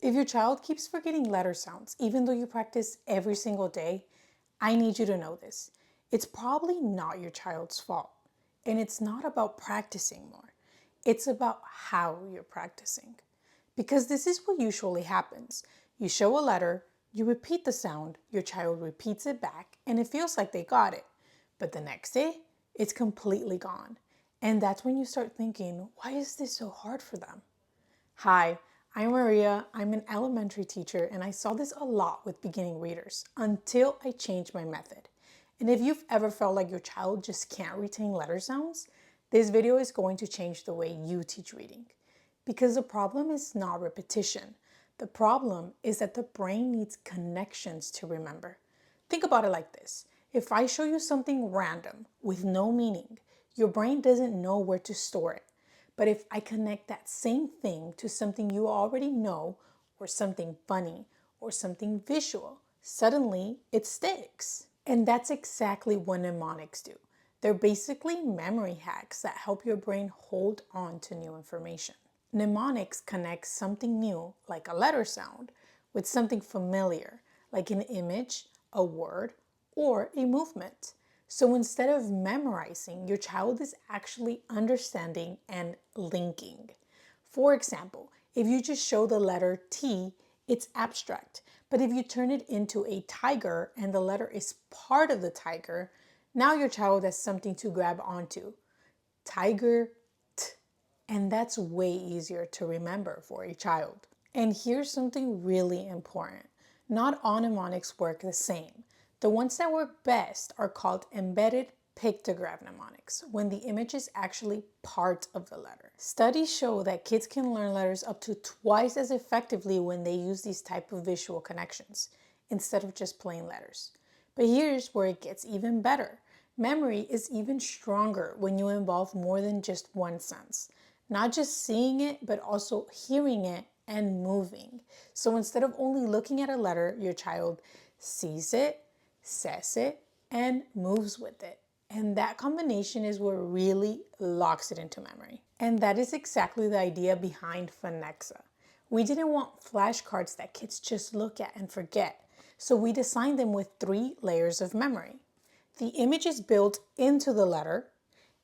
If your child keeps forgetting letter sounds, even though you practice every single day, I need you to know this. It's probably not your child's fault. And it's not about practicing more. It's about how you're practicing. Because this is what usually happens. You show a letter, you repeat the sound, your child repeats it back, and it feels like they got it. But the next day, it's completely gone. And that's when you start thinking, why is this so hard for them? Hi, I'm Maria. I'm an elementary teacher, and I saw this a lot with beginning readers until I changed my method. And if you've ever felt like your child just can't retain letter sounds, this video is going to change the way you teach reading. Because the problem is not repetition. The problem is that the brain needs connections to remember. Think about it like this. If I show you something random with no meaning, your brain doesn't know where to store it. But if I connect that same thing to something you already know, or something funny, or something visual, suddenly it sticks. And that's exactly what mnemonics do. They're basically memory hacks that help your brain hold on to new information. Mnemonics connects something new, like a letter sound, with something familiar, like an image, a word, or a movement. So instead of memorizing, your child is actually understanding and linking. For example, if you just show the letter T, it's abstract. But if you turn it into a tiger and the letter is part of the tiger, now your child has something to grab onto. Tiger, T. And that's way easier to remember for a child. And here's something really important. Not all mnemonics work the same. The ones that work best are called embedded pictograph mnemonics, when the image is actually part of the letter. Studies show that kids can learn letters up to twice as effectively when they use these type of visual connections, instead of just plain letters. But here's where it gets even better. Memory is even stronger when you involve more than just one sense. Not just seeing it, but also hearing it and moving. So instead of only looking at a letter, your child sees it, says it, and moves with it. And that combination is what really locks it into memory. And that is exactly the idea behind Fonexa. We didn't want flashcards that kids just look at and forget. So we designed them with 3 layers of memory. The image is built into the letter,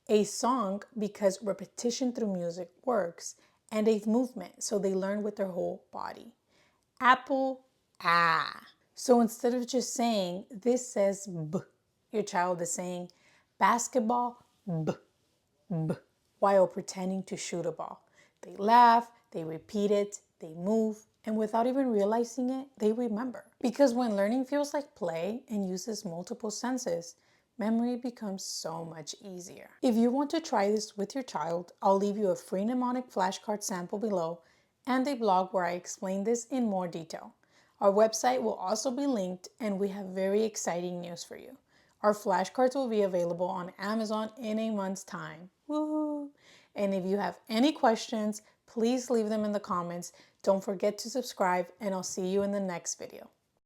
a song because repetition through music works, and a movement so they learn with their whole body. Apple, ah. So instead of just saying, this says B, your child is saying basketball, B, B, while pretending to shoot a ball. They laugh, they repeat it, they move, and without even realizing it, they remember. Because when learning feels like play and uses multiple senses, memory becomes so much easier. If you want to try this with your child, I'll leave you a free mnemonic flashcard sample below and a blog where I explain this in more detail. Our website will also be linked, and we have very exciting news for you. Our flashcards will be available on Amazon in a month's time. Woohoo! And if you have any questions, please leave them in the comments. Don't forget to subscribe, and I'll see you in the next video.